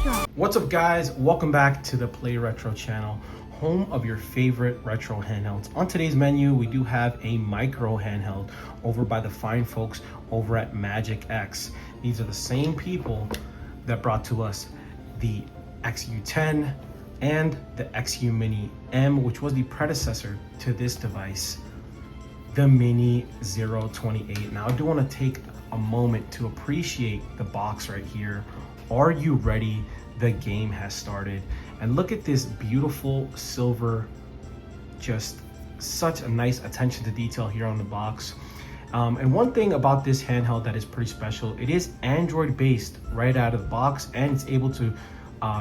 Retro. What's up guys, welcome back to the Play Retro channel, home of your favorite retro handhelds. On today's menu we do have a micro handheld over by the fine folks over at Magicx. These are the same people that brought to us the XU10 and the XU Mini M, which was the predecessor to this device, the Mini 028. Now I do want to take a moment to appreciate the box right here. Are you ready? The game has started. And look at this beautiful silver, just such a nice attention to detail here on the box. And one thing about this handheld that is pretty special, it is Android based right out of the box, and it's able to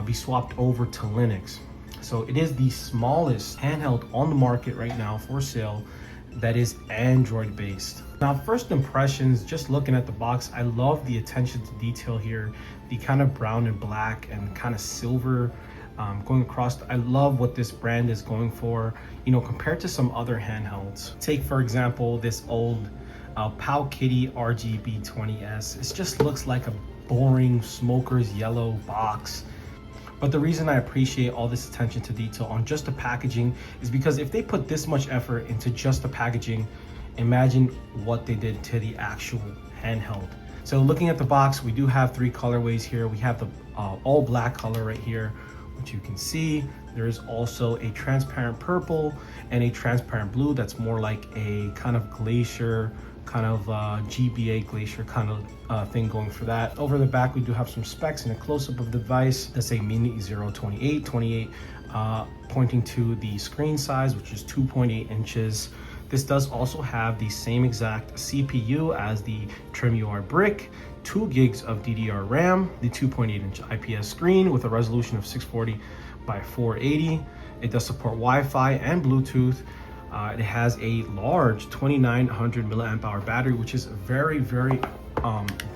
be swapped over to Linux. So it is the smallest handheld on the market right now for sale that is Android based. Now, first impressions, just looking at the box, I love the attention to detail here, the kind of brown and black and kind of silver going across. I love what this brand is going for, you know, compared to some other handhelds. Take for example this old Pow Kitty RGB 20S. It just looks like a boring smoker's yellow box. But the reason I appreciate all this attention to detail on just the packaging is because if they put this much effort into just the packaging, imagine what they did to the actual handheld. So looking at the box, we do have three colorways here. We have the all black color right here, which you can see. There is also a transparent purple and a transparent blue that's more like a kind of glacier, kind of GBA glacier kind of thing going for that. Over the back, we do have some specs and a close-up of the device. That's a Mini 028, pointing to the screen size, which is 2.8 inches. This does also have the same exact CPU as the TrimUI brick, 2 gigs of DDR RAM, the 2.8-inch IPS screen with a resolution of 640 by 480. It does support Wi-Fi and Bluetooth. It has a large 2900 milliamp hour battery, which is very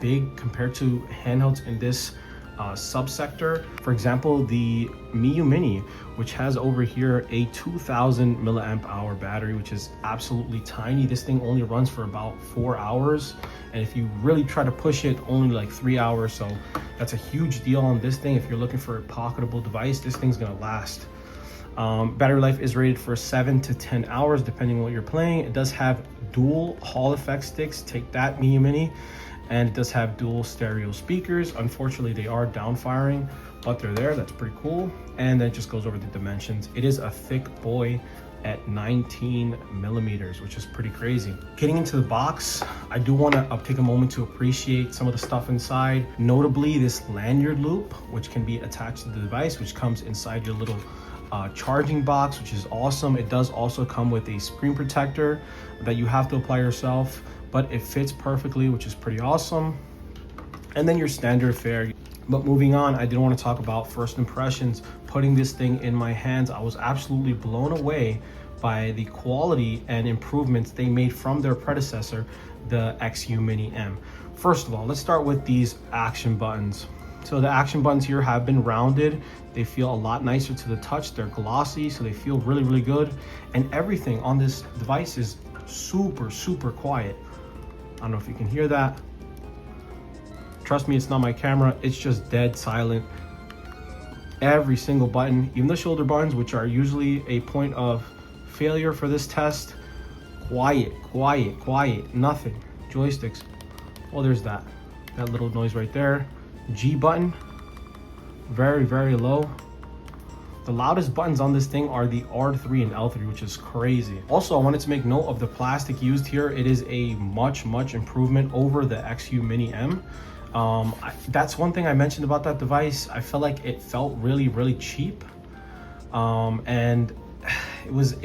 big compared to handhelds in this subsector. For example, the Miu Mini, which has over here a 2000 milliamp hour battery, which is absolutely tiny. This thing only runs for about 4 hours, and if you really try to push it, only like 3 hours. So that's a huge deal on this thing. If you're looking for a pocketable device, this thing's gonna last. Battery life is rated for 7 to 10 hours depending on what you're playing. It does have dual Hall effect sticks, take that Miu Mini, and it does have dual stereo speakers. Unfortunately, they are downfiring, but they're there. That's pretty cool. And then it just goes over the dimensions. It is a thick boy at 19 millimeters, which is pretty crazy. Getting into the box, I do want to take a moment to appreciate some of the stuff inside, notably this lanyard loop, which can be attached to the device, which comes inside your little charging box, which is awesome. It does also come with a screen protector that you have to apply yourself, but it fits perfectly, which is pretty awesome. And then your standard fare. But moving on, I did want to talk about first impressions. Putting this thing in my hands, I was absolutely blown away by the quality and improvements they made from their predecessor, the XU Mini M. First of all, let's start with these action buttons. So the action buttons here have been rounded. They feel a lot nicer to the touch. They're glossy, so they feel really good. And everything on this device is super quiet. I don't know if you can hear that. Trust me, it's not my camera. It's just dead silent. Every single button, even the shoulder buttons, which are usually a point of failure for this test, quiet, nothing. Joysticks, oh, there's that little noise right there. G button, very low. The loudest buttons on this thing are the R3 and L3, which is crazy. Also, I wanted to make note of the plastic used here. It is a much improvement over the XU Mini M. That's one thing I mentioned about that device. I felt like it felt really cheap, and it was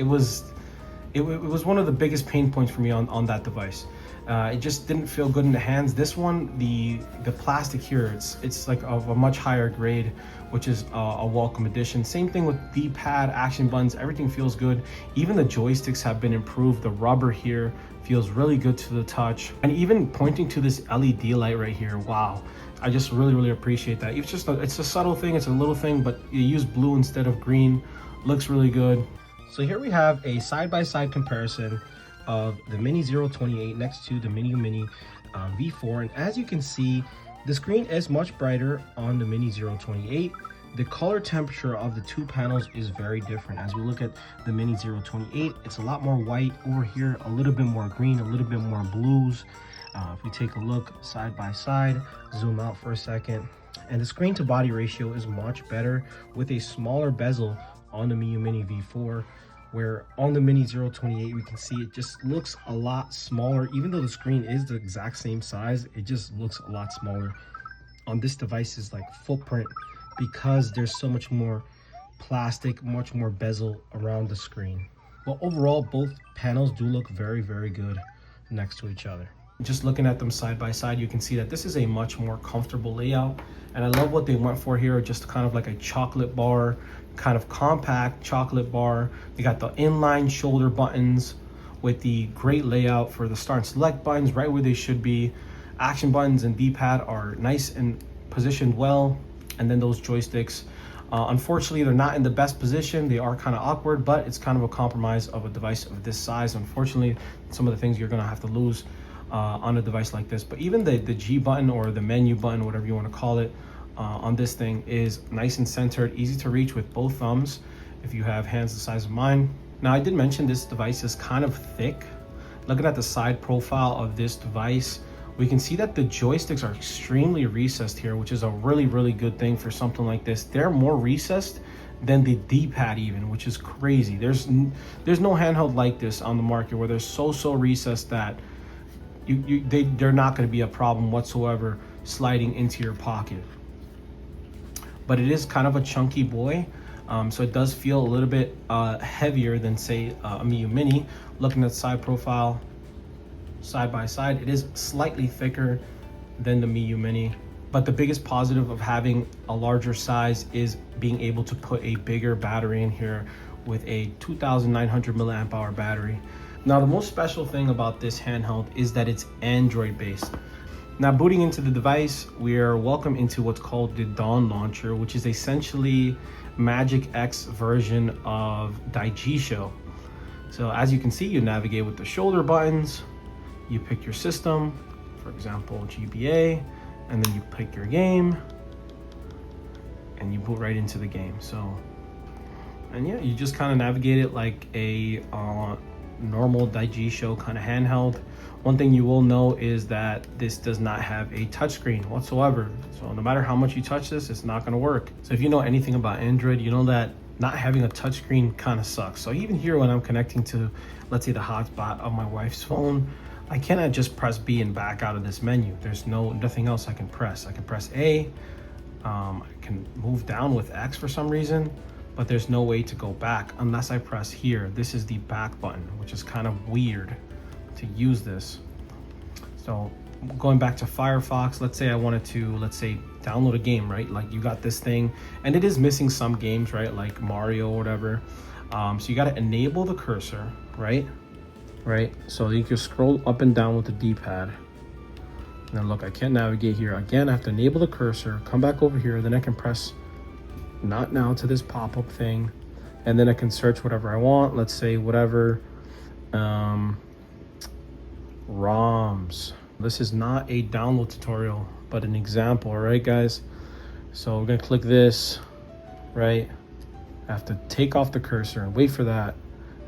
one of the biggest pain points for me on that device. It just didn't feel good in the hands. This one, the plastic here, it's like of a much higher grade, which is a welcome addition. Same thing with D-pad, action buttons, everything feels good. Even the joysticks have been improved. The rubber here feels really good to the touch, and even pointing to this LED light right here, wow, I just really appreciate that. It's a subtle thing, it's a little thing, but you use blue instead of green, looks really good. So here we have a side-by-side comparison of the Mini 028 next to the Mini V4, and as you can see, The screen is much brighter on the Mini 028. The color temperature of the two panels is very different. As we look at the Mini 028, it's a lot more white. Over here, a little bit more green, a little bit more blues. If we take a look side by side, zoom out for a second, and the screen to body ratio is much better with a smaller bezel on the Miyoo Mini V4, where on the Mini 028 we can see it just looks a lot smaller. Even though the screen is the exact same size, it just looks a lot smaller on this device's like footprint, because there's so much more plastic, much more bezel around the screen. But overall, both panels do look very, very good next to each other. Just looking at them side by side, you can see that this is a much more comfortable layout. And I love what they went for here, just kind of like a chocolate bar, kind of compact chocolate bar. They got the inline shoulder buttons with the great layout for the start and select buttons right where they should be. Action buttons and D-pad are nice and positioned well. And then those joysticks, unfortunately, they're not in the best position. They are kind of awkward, but it's kind of a compromise of a device of this size. Unfortunately, some of the things you're gonna have to lose on a device like this. But even the G button or the menu button, whatever you want to call it, on this thing is nice and centered, easy to reach with both thumbs if you have hands the size of mine. Now, I did mention this device is kind of thick. Looking at the side profile of this device, we can see that the joysticks are extremely recessed here, which is a really, really good thing for something like this. They're more recessed than the D-pad even, which is crazy. There's no handheld like this on the market where they're so recessed that they're not going to be a problem whatsoever sliding into your pocket. But it is kind of a chunky boy, so it does feel a little bit heavier than, say, a Miyoo Mini. Looking at side profile, side by side, it is slightly thicker than the Miyoo Mini. But the biggest positive of having a larger size is being able to put a bigger battery in here with a 2,900 milliamp hour battery. Now, the most special thing about this handheld is that it's Android based. Now, booting into the device, we are welcome into what's called the Dawn launcher, which is essentially Magicx version of Daijisho. So as you can see, you navigate with the shoulder buttons, you pick your system, for example, GBA, and then you pick your game and you boot right into the game. So, and yeah, you just kind of navigate it like a normal Daijisho kind of handheld. One thing you will know is that this does not have a touchscreen whatsoever. So no matter how much you touch this, it's not going to work. So if you know anything about Android, you know that not having a touchscreen kind of sucks. So even here when I'm connecting to, let's say, the hotspot of my wife's phone, I cannot just press B and back out of this menu. There's nothing else I can press. I can press A, I can move down with X for some reason, but there's no way to go back unless I press here. This is the back button, which is kind of weird to use this. So going back to Firefox, let's say I wanted to, let's say, download a game, right? Like you got this thing and it is missing some games, right? Like Mario or whatever. So you got to enable the cursor, right? So you can scroll up and down with the D-pad. Now look, I can't navigate here. Again, I have to enable the cursor, come back over here, then I can press not now to this pop-up thing, and then I can search whatever I want. Let's say whatever, ROMs. This is not a download tutorial, but an example, all right, guys? So we're gonna click this, right? I have to take off the cursor and wait for that,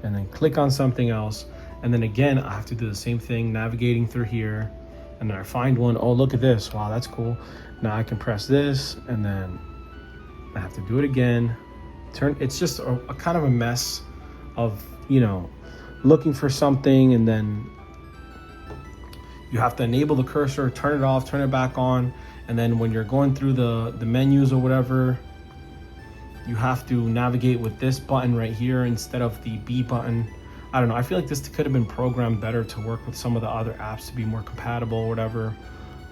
and then click on something else. And then again, I have to do the same thing, navigating through here, and then I find one. Oh, look at this. Wow, that's cool. Now I can press this, and then I have to do it again. It's just a kind of a mess of, you know, looking for something, and then you have to enable the cursor, turn it off, turn it back on, and then when you're going through the menus or whatever, you have to navigate with this button right here instead of the B button. I don't know, I feel like this could have been programmed better to work with some of the other apps to be more compatible or whatever,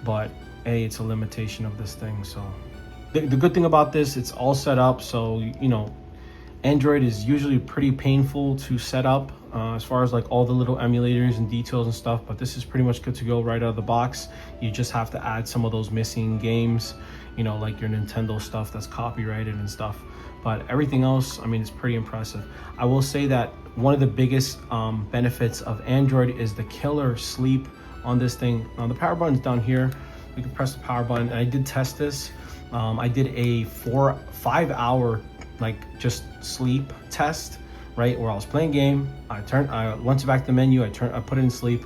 but hey, it's a limitation of this thing. So the good thing about this, it's all set up. So, you know, Android is usually pretty painful to set up as far as like all the little emulators and details and stuff, but this is pretty much good to go right out of the box. You just have to add some of those missing games, you know, like your Nintendo stuff that's copyrighted and stuff. But everything else, I mean, it's pretty impressive. I will say that one of the biggest benefits of Android is the killer sleep on this thing. The power button's down here, We can press the power button. And I did test this. I did a 5 hour like just sleep test, right? Where I was playing game. I went back to the menu. I put it in sleep.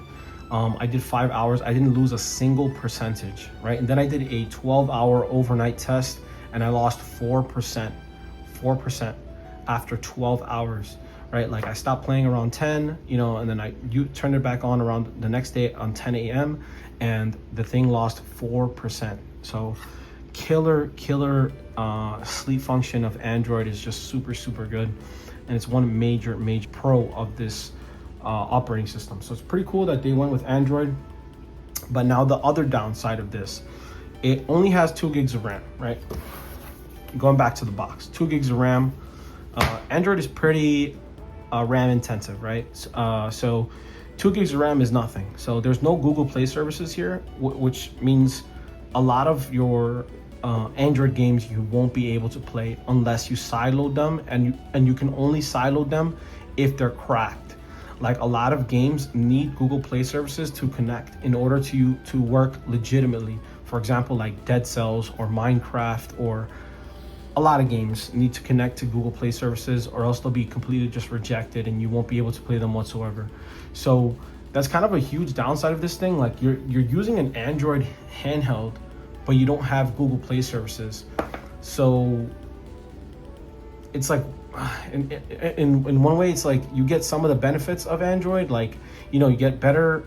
I did 5 hours. I didn't lose a single percentage, right? And then I did a 12-hour overnight test, and I lost 4% after 12 hours, right? Like I stopped playing around 10, you know, and then you turned it back on around the next day on 10 a.m. and the thing lost 4%. So killer sleep function of Android is just super good, and it's one major pro of this operating system. So it's pretty cool that they went with Android. But now the other downside of this, it only has 2 gigs of RAM, right? Going back to the box, 2 gigs of RAM. Android is pretty RAM intensive, right? So 2 gigs of RAM is nothing. So there's no Google Play services here, which means a lot of your Android games you won't be able to play unless you sideload them, and you can only sideload them if they're cracked. Like a lot of games need Google Play services to connect in order to work legitimately. For example, like Dead Cells or Minecraft, or a lot of games need to connect to Google Play services, or else they'll be completely just rejected and you won't be able to play them whatsoever. So that's kind of a huge downside of this thing. Like you're using an Android handheld, but you don't have Google Play services. So it's like, in one way, it's like you get some of the benefits of Android, like, you know, you get better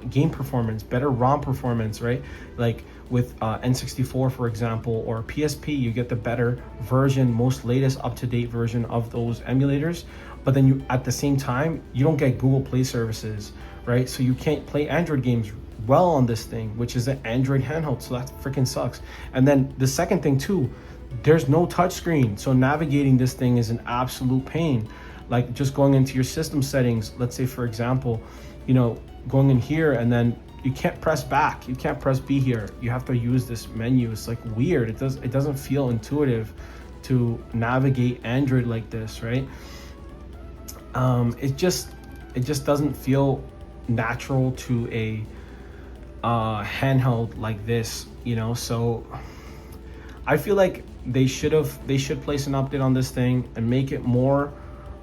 game performance, better ROM performance, right? Like with N64, for example, or PSP, you get the better version, most latest up-to-date version of those emulators. But then you, at the same time, you don't get Google Play services, right? So you can't play Android games well on this thing, which is an Android handheld. So that freaking sucks. And then the second thing too, there's no touchscreen, so navigating this thing is an absolute pain. Like just going into your system settings, let's say for example, you know, going in here and then you can't press back, you can't press B here, you have to use this menu. It's like weird. It doesn't feel intuitive to navigate Android like this, right? It just doesn't feel natural to a handheld like this, you know. So I feel like they should place an update on this thing and make it more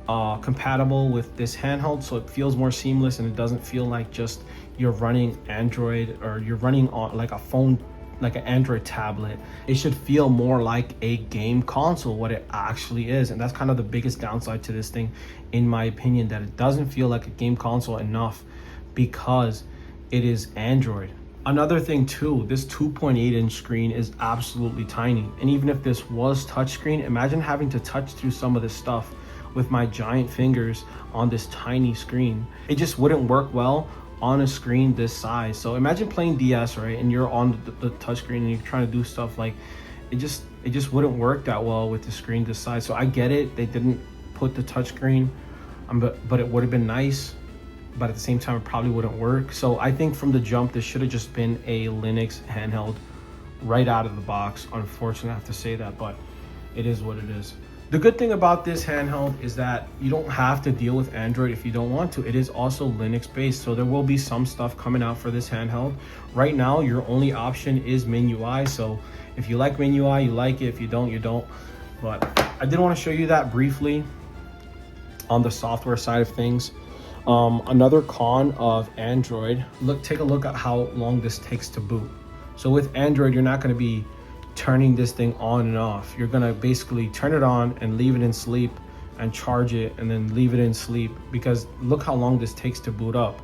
compatible with this handheld, so it feels more seamless and it doesn't feel like just you're running Android or you're running on like a phone, like an Android tablet. It should feel more like a game console, what it actually is. And that's kind of the biggest downside to this thing, in my opinion, that it doesn't feel like a game console enough because it is Android. Another thing too, this 2.8-inch screen is absolutely tiny. And even if this was touchscreen, imagine having to touch through some of this stuff with my giant fingers on this tiny screen. It just wouldn't work well on a screen this size. So imagine playing DS, right? And you're on the touchscreen and you're trying to do stuff, like it just wouldn't work that well with the screen this size. So I get it, they didn't put the touchscreen, but it would have been nice. But at the same time, it probably wouldn't work. So I think from the jump, this should have just been a Linux handheld right out of the box. Unfortunately, I have to say that, but it is what it is. The good thing about this handheld is that you don't have to deal with Android if you don't want to. It is also Linux based, so there will be some stuff coming out for this handheld. Right now, your only option is MIUI. So if you like MIUI, you like it. If you don't, you don't. But I did want to show you that briefly on the software side of things. Another con of Android, take a look at how long this takes to boot. So with Android, you're not going to be turning this thing on and off. You're going to basically turn it on and leave it in sleep and charge it and then leave it in sleep, because look how long this takes to boot up.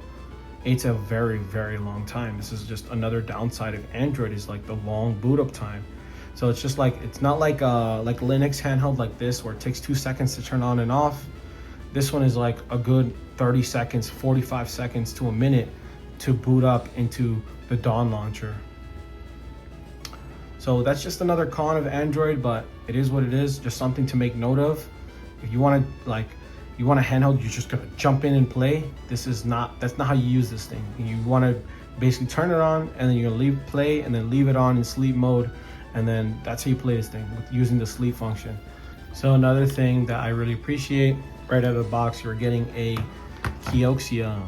It's a very long time. This is just another downside of Android, is like the long boot up time. So it's just like, it's not like Linux handheld like this where it takes 2 seconds to turn on and off. This one is like a good 30 seconds, 45 seconds to a minute to boot up into the Dawn launcher. So that's just another con of Android, but it is what it is. Just something to make note of. If you want to you want a handheld, you're just gonna jump in and play. That's not how you use this thing. You want to basically turn it on and then you're gonna play and then leave it on in sleep mode, and then that's how you play this thing, using the sleep function. So another thing that I really appreciate, right out of the box, you're getting a Kioxia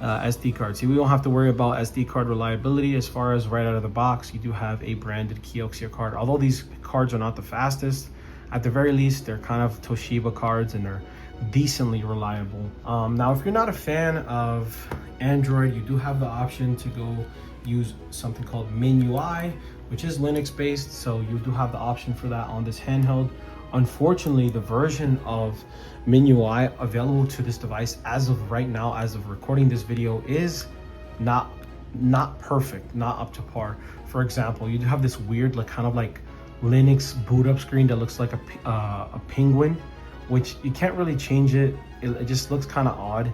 SD card. See, we don't have to worry about SD card reliability as far as right out of the box. You do have a branded Kioxia card. Although these cards are not the fastest, at the very least, they're kind of Toshiba cards and they're decently reliable. Now, if you're not a fan of Android, you do have the option to go use something called MinUI, which is Linux based. So you do have the option for that on this handheld. Unfortunately, the version of MinUI available to this device as of right now, as of recording this video, is not perfect, not up to par. For example, you have this weird, like kind of like Linux boot up screen that looks like a penguin, which you can't really change it. It just looks kind of odd.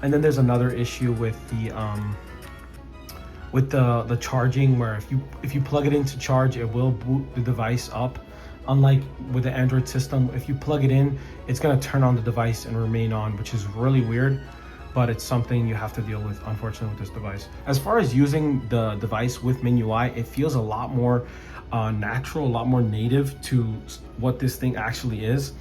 And then there's another issue with the charging, where if you plug it in to charge, it will boot the device up. Unlike with the Android system, if you plug it in, it's going to turn on the device and remain on, which is really weird, but it's something you have to deal with, unfortunately, with this device. As far as using the device with MinUI, it feels a lot more natural, a lot more native to what this thing actually is.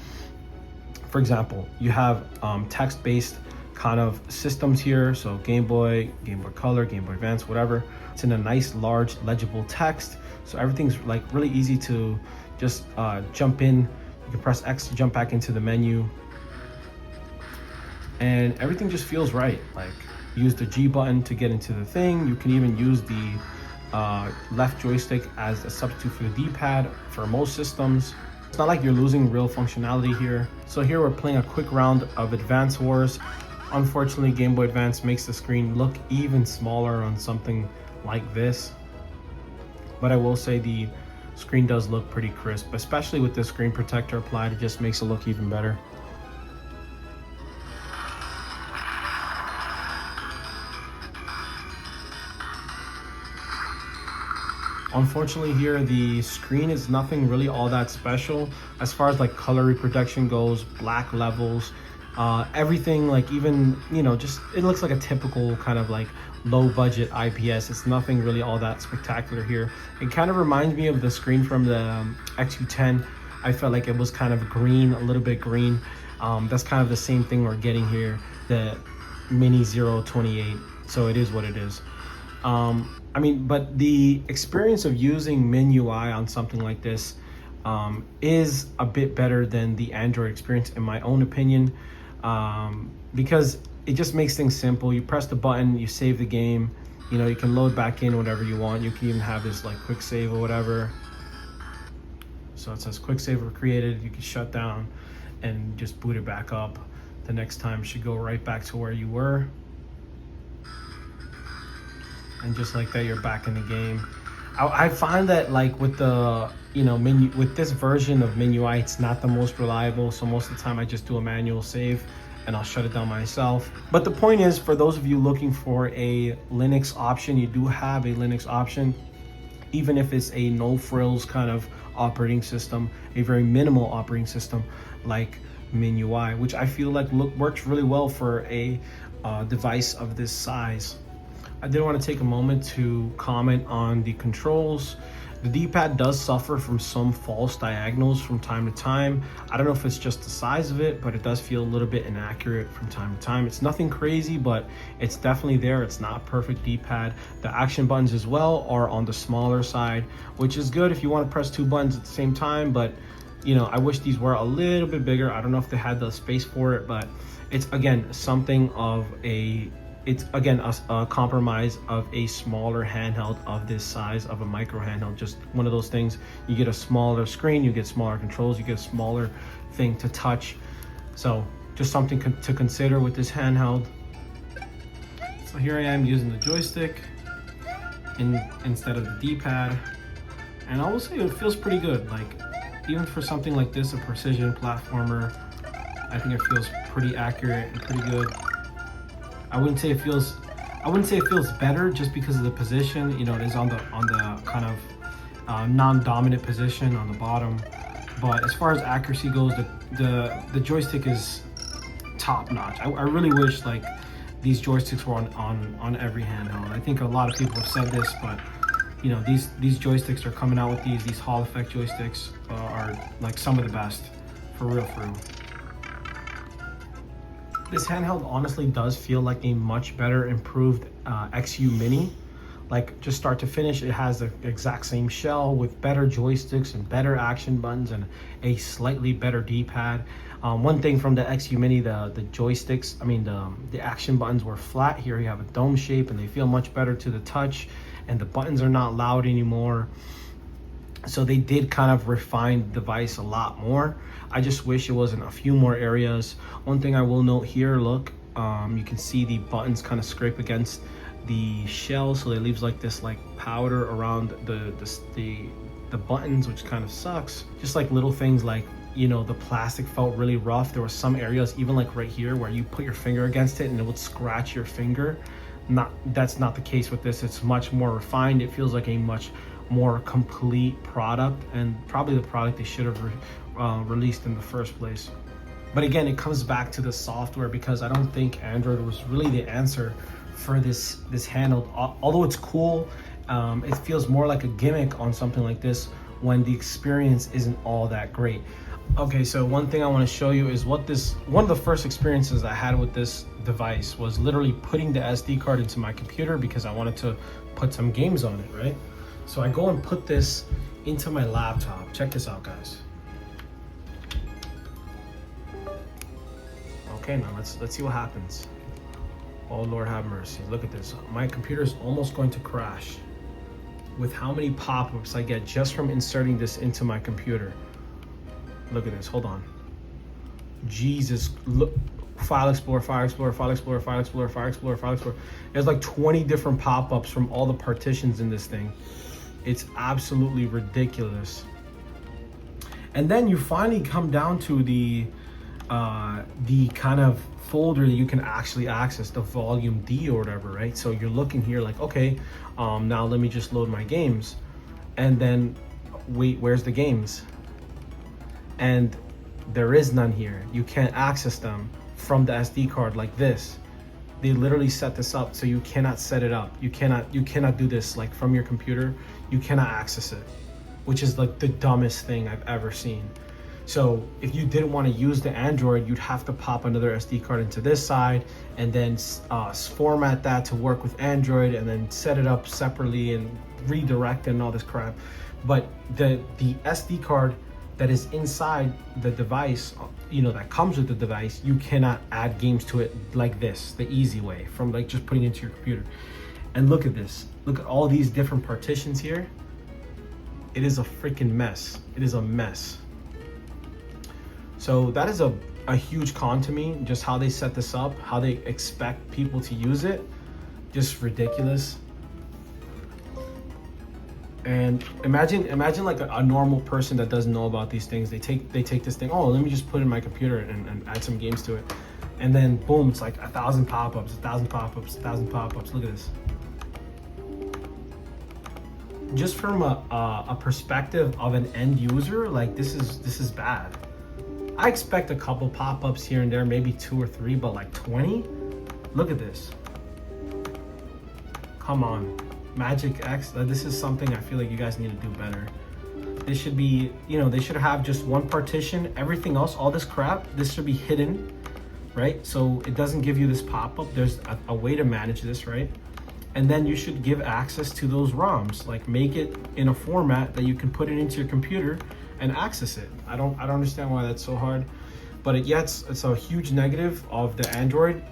For example, you have text-based kind of systems here. So Game Boy Color, Game Boy Advance, whatever. It's in a nice, large, legible text. So everything's like really easy to just jump in. You can press X to jump back into the menu. And everything just feels right. Like, use the G button to get into the thing. You can even use the left joystick as a substitute for the D-pad for most systems. It's not like you're losing real functionality here. So here we're playing a quick round of Advance Wars. Unfortunately, Game Boy Advance makes the screen look even smaller on something like this. But I will say the screen does look pretty crisp, especially with the screen protector applied. It just makes it look even better. Unfortunately here, the screen is nothing really all that special as far as like color reproduction goes, black levels, everything, like even, you know, just it looks like a typical kind of like low budget IPS. It's nothing really all that spectacular here. It kind of reminds me of the screen from the XU10. I felt like it was kind of green, a little bit green. That's kind of the same thing we're getting here, the Mini 028. So it is what it is. I mean, but the experience of using MinUI on something like this is a bit better than the Android experience, in my own opinion, because it just makes things simple. You press the button, you save the game, you know, you can load back in whatever you want. You can even have this like quick save or whatever. So it says quick save created. You can shut down and just boot it back up. The next time should go right back to where you were. And just like that, you're back in the game. I find that like with the, you know, with this version of MinUI, it's not the most reliable. So most of the time I just do a manual save and I'll shut it down myself. But the point is, for those of you looking for a Linux option, you do have a Linux option, even if it's a no frills kind of operating system, a very minimal operating system like MinUI, which I feel like works really well for a device of this size. I did want to take a moment to comment on the controls. The D-pad does suffer from some false diagonals from time to time. I don't know if it's just the size of it, but it does feel a little bit inaccurate from time to time. It's nothing crazy, but it's definitely there. It's not perfect D-pad. The action buttons as well are on the smaller side, which is good if you want to press two buttons at the same time, but you know, I wish these were a little bit bigger. I don't know if they had the space for it, but it's again something of a compromise of a smaller handheld of this size, of a micro handheld. Just one of those things. You get a smaller screen, you get smaller controls, you get a smaller thing to touch. So just something to consider with this handheld. So here I am using the joystick instead of the D-pad, and I will say it feels pretty good. Like, even for something like this, a precision platformer, I think it feels pretty accurate and pretty good. I wouldn't say it feels better just because of the position. You know, it is on the kind of non-dominant position on the bottom. But as far as accuracy goes, the joystick is top notch. I really wish like these joysticks were on every handheld. I think a lot of people have said this, but you know, these joysticks are coming out with these Hall effect joysticks are like some of the best, for real. This handheld honestly does feel like a much better improved XU Mini. Like just start to finish, it has the exact same shell with better joysticks and better action buttons and a slightly better D-pad. One thing from the XU Mini, the joysticks, I mean the action buttons were flat. Here you have a dome shape and they feel much better to the touch, and the buttons are not loud anymore. So they did kind of refine the device a lot more. I just wish it was in a few more areas. One thing I will note here, look, you can see the buttons kind of scrape against the shell, so it leaves like this like powder around the buttons, which kind of sucks. Just like little things like, you know, the plastic felt really rough. There were some areas, even like right here, where you put your finger against it and it would scratch your finger. That's not the case with this. It's much more refined. It feels like a much more complete product, and probably the product they should have released in the first place. But again, it comes back to the software, because I don't think Android was really the answer for this handheld. Although it's cool, it feels more like a gimmick on something like this when the experience isn't all that great. Okay, so one thing I want to show you is one of the first experiences I had with this device was literally putting the SD card into my computer because I wanted to put some games on it, right? So I go and put this into my laptop. Check this out, guys. Okay, now let's see what happens. Oh Lord have mercy, look at this. My computer is almost going to crash with how many pop-ups I get just from inserting this into my computer. Look at this, hold on. Jesus, look. File Explorer, File Explorer, File Explorer, File Explorer, File Explorer, File Explorer. There's like 20 different pop-ups from all the partitions in this thing. It's absolutely ridiculous. And then you finally come down to the kind of folder that you can actually access, the volume D or whatever, right? So you're looking here like, okay, now let me just load my games. And then, wait, where's the games? And there is none here. You can't access them from the SD card like this. They literally set this up so you cannot set it up. You cannot do this like from your computer. You cannot access it, which is like the dumbest thing I've ever seen. So if you didn't want to use the Android, you'd have to pop another SD card into this side and then format that to work with Android and then set it up separately and redirect and all this crap. But the SD card that is inside the device, you know, that comes with the device, you cannot add games to it like this, the easy way, from like just putting it into your computer. And look at this. Look at all these different partitions here. It is a freaking mess. It is a mess. So that is a huge con to me, just how they set this up, how they expect people to use it. Just ridiculous. And imagine like a normal person that doesn't know about these things. They take this thing, oh, let me just put it in my computer and add some games to it. And then boom, it's like 1,000 pop-ups, 1,000 pop-ups, 1,000 pop-ups. Look at this. Just from a perspective of an end user, like this is bad. I expect a couple pop-ups here and there, maybe 2 or 3, but like 20? Look at this. Come on. Magicx, this is something I feel like you guys need to do better. This should be, you know, they should have just one partition. Everything else, all this crap, this should be hidden, right? So it doesn't give you this pop-up. There's a way to manage this, right? And then you should give access to those ROMs, like make it in a format that you can put it into your computer and access it. I don't understand why that's so hard, but it's a huge negative of the Android.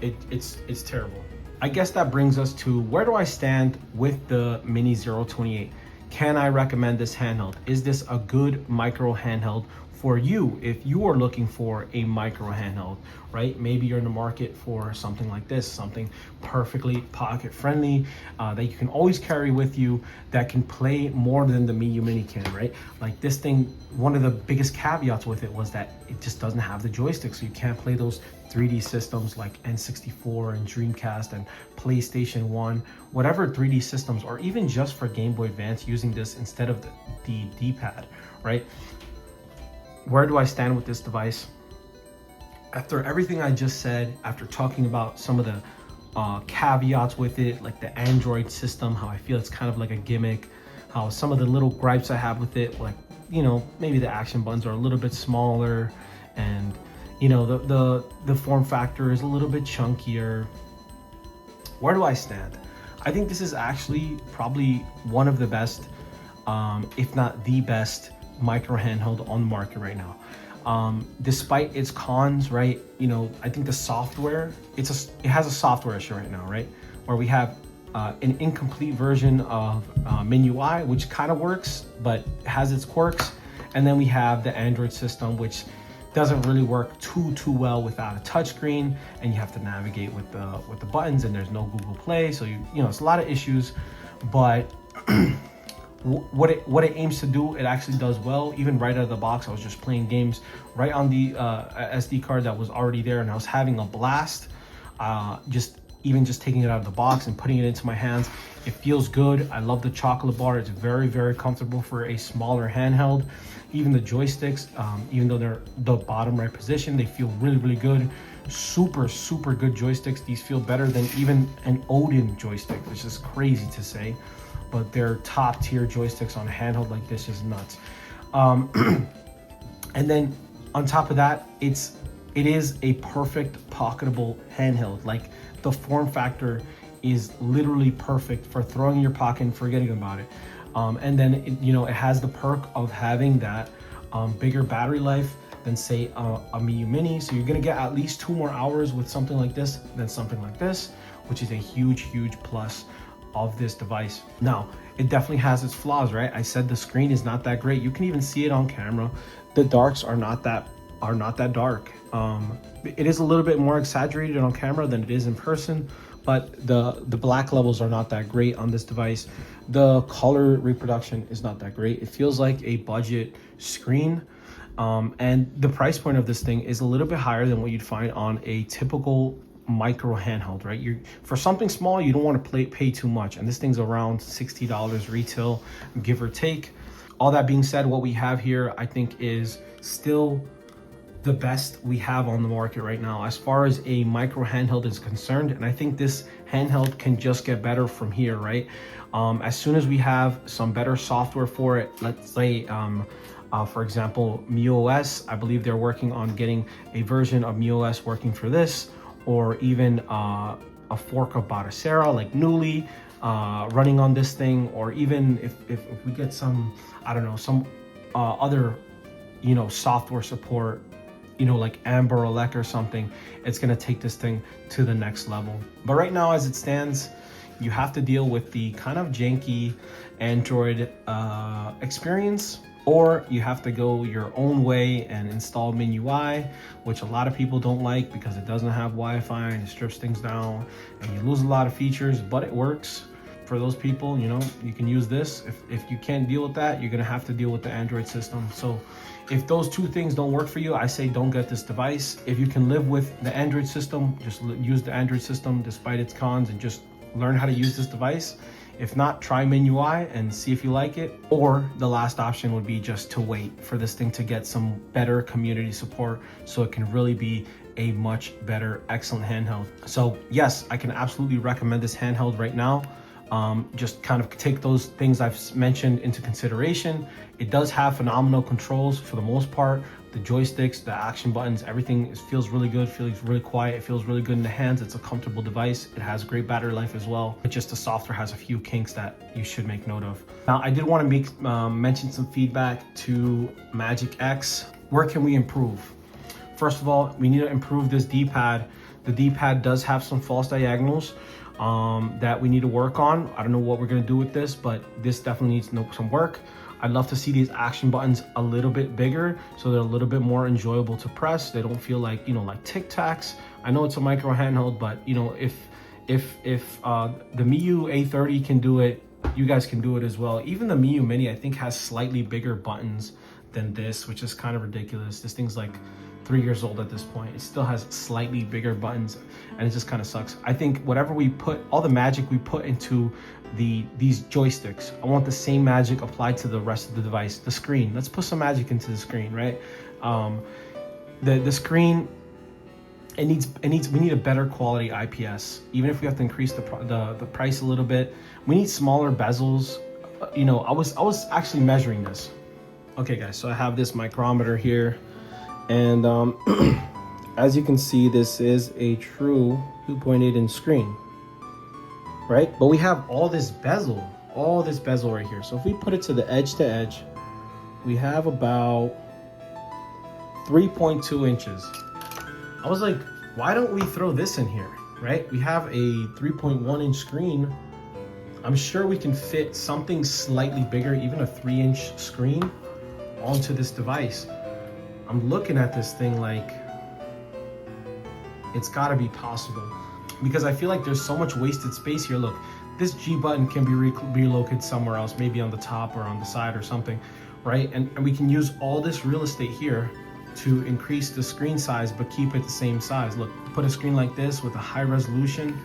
It's terrible. I guess that brings us to, where do I stand with the Mini 028? Can I recommend this handheld? Is this a good micro handheld for you if you are looking for a micro handheld, right? Maybe you're in the market for something like this, something perfectly pocket friendly that you can always carry with you, that can play more than the Miyoo Mini can, right? Like this thing, one of the biggest caveats with it was that it just doesn't have the joystick, so you can't play those 3D systems like N64 and Dreamcast and PlayStation 1, whatever 3D systems, or even just for Game Boy Advance using this instead of the D-pad, right? Where do I stand with this device? After everything I just said, after talking about some of the caveats with it, like the Android system, how I feel it's kind of like a gimmick, how some of the little gripes I have with it, like, you know, maybe the action buttons are a little bit smaller, and You know, the form factor is a little bit chunkier. Where do I stand? I think this is actually probably one of the best, if not the best, micro handheld on the market right now. Despite its cons, right? You know, I think the software, it has a software issue right now, right? Where we have an incomplete version of MIUI, which kind of works, but has its quirks. And then we have the Android system, which doesn't really work too well without a touchscreen, and you have to navigate with the buttons, and there's no Google Play, so you know it's a lot of issues. But what it aims to do, it actually does well. Even right out of the box, I was just playing games right on the SD card that was already there, and I was having a blast. Just taking it out of the box and putting it into my hands, it feels good. I love the chocolate bar. It's very comfortable for a smaller handheld. Even the joysticks, even though they're the bottom right position, they feel really good. Super good joysticks. These feel better than even an Odin joystick, which is crazy to say, but they're top tier joysticks on a handheld like this. Is nuts. And then on top of that, it is a perfect pocketable handheld. Like, the form factor is literally perfect for throwing in your pocket and forgetting about it. And then it has the perk of having that bigger battery life than say a Miu Mini. So you're gonna get at least 2 more hours with something like this than something like this, which is a huge plus of this device. Now, it definitely has its flaws, right? I said the screen is not that great. You can even see it on camera. The darks are not that dark. It is a little bit more exaggerated on camera than it is in person, but the black levels are not that great on this device. The color reproduction is not that great. It feels like a budget screen, and the price point of this thing is a little bit higher than what you'd find on a typical micro handheld, right? For something small, you don't want to pay too much, and this thing's around $60 retail, give or take. All that being said, what we have here, I think, is still the best we have on the market right now as far as a micro handheld is concerned. And I think this handheld can just get better from here, right? As soon as we have some better software for it, let's say for example, MIUOS, I believe they're working on getting a version of MIUOS working for this, or even a fork of Batocera like Newly running on this thing, or even if we get some, I don't know, some other software support, like Amber Elec or something, it's gonna take this thing to the next level. But right now, as it stands, you have to deal with the kind of janky Android experience, or you have to go your own way and install MIUI, which a lot of people don't like because it doesn't have Wi-Fi and it strips things down and you lose a lot of features, but it works. For those people, you can use this. If you can't deal with that, you're gonna have to deal with the Android system. So if those two things don't work for you, I say don't get this device. If you can live with the Android system, just use the Android system despite its cons and just learn how to use this device. If not, try MIUI and see if you like it. Or the last option would be just to wait for this thing to get some better community support so it can really be a much better, excellent handheld. So yes, I can absolutely recommend this handheld right now. Just kind of take those things I've mentioned into consideration. It does have phenomenal controls for the most part. The joysticks, the action buttons, everything feels really good, feels really quiet. It feels really good in the hands. It's a comfortable device. It has great battery life as well. But just the software has a few kinks that you should make note of. Now, I did want to mention some feedback to Magicx. Where can we improve? First of all, we need to improve this D-pad. The D-pad does have some false diagonals that we need to work on. I don't know what we're gonna do with this, but this definitely needs some work. I'd love to see these action buttons a little bit bigger so they're a little bit more enjoyable to press. They don't feel like, like Tic Tacs. I know it's a micro handheld, but if the Miu A30 can do it, you guys can do it as well. Even the Miu Mini, I think, has slightly bigger buttons than this, which is kind of ridiculous. This thing's like 3 years old at this point. It still has slightly bigger buttons, and it just kind of sucks. I think whatever we put, all the magic we put into these joysticks, I want the same magic applied to the rest of the device. The screen, let's put some magic into the screen, right? The screen, we need a better quality IPS. Even if we have to increase the price a little bit, we need smaller bezels. I was actually measuring this. Okay guys, so I have this micrometer here, and as you can see, this is a true 2.8-inch screen, right? But we have all this bezel right here. So if we put it to edge, we have about 3.2 inches. I was like, why don't we throw this in here, right? We have a 3.1-inch screen. I'm sure we can fit something slightly bigger, even a 3-inch screen, onto this device. I'm looking at this thing like it's gotta be possible, because I feel like there's so much wasted space here. Look, this G button can be relocated somewhere else, maybe on the top or on the side or something, right? And we can use all this real estate here to increase the screen size, but keep it the same size. Look, put a screen like this with a high resolution,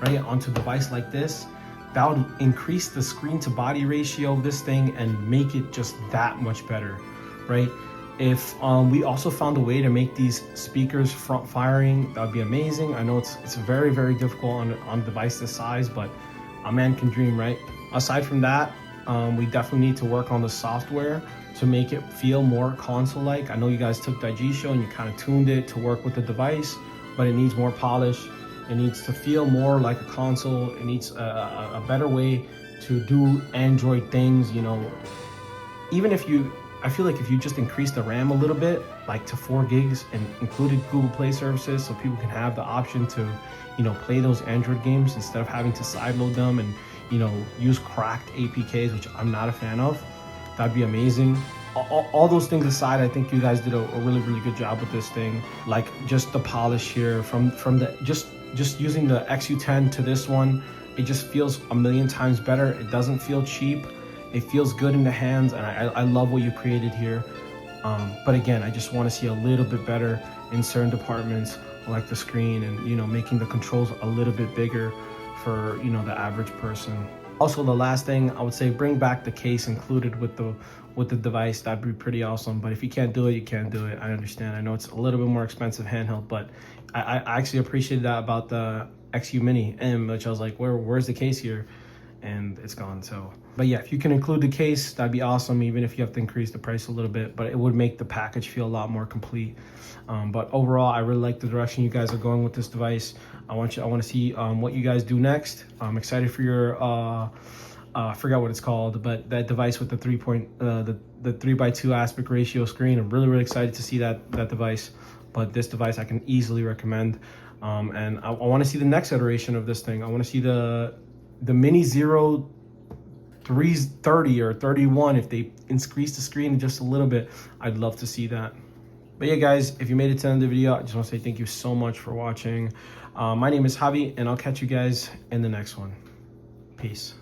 right, onto a device like this. That would increase the screen to body ratio of this thing and make it just that much better, right? If we also found a way to make these speakers front firing, that would be amazing. I know it's very, very difficult on a device this size, but a man can dream, right? Aside from that, we definitely need to work on the software to make it feel more console-like. I know you guys took Digisho and you kind of tuned it to work with the device, but it needs more polish. It needs to feel more like a console. It needs a better way to do Android things, you know. Even if I feel like if you just increase the RAM a little bit, like to 4 gigs and included Google Play services, so people can have the option to, you know, play those Android games instead of having to sideload them and, you know, use cracked APKs, which I'm not a fan of. That'd be amazing. All those things aside, I think you guys did a really, really good job with this thing. Like just the polish here from the just using the XU10 to this one, it just feels a million times better. It doesn't feel cheap. It feels good in the hands, and I love what you created here. But again, I just want to see a little bit better in certain departments, like the screen and, you know, making the controls a little bit bigger for, you know, the average person. Also, the last thing I would say, bring back the case included with the device. That'd be pretty awesome. But if you can't do it, you can't do it. I understand. I know it's a little bit more expensive handheld, but I actually appreciated that about the XU Mini M, which I was like, where's the case here? And it's gone. So, but yeah, if you can include the case, that'd be awesome, even if you have to increase the price a little bit, but it would make the package feel a lot more complete. But overall, I really like the direction you guys are going with this device. I want to see what you guys do next. I'm excited for your I forgot what it's called, but that device with the 3x2 aspect ratio screen. I'm really excited to see that device. But this device I can easily recommend. And I want to see the next iteration of this thing. I want to see the Mini Zero 330 or 31. If they increase the screen just a little bit, I'd love to see that. But yeah, guys, if you made it to the end of the video, I just want to say thank you so much for watching. My name is Javi, and I'll catch you guys in the next one. Peace.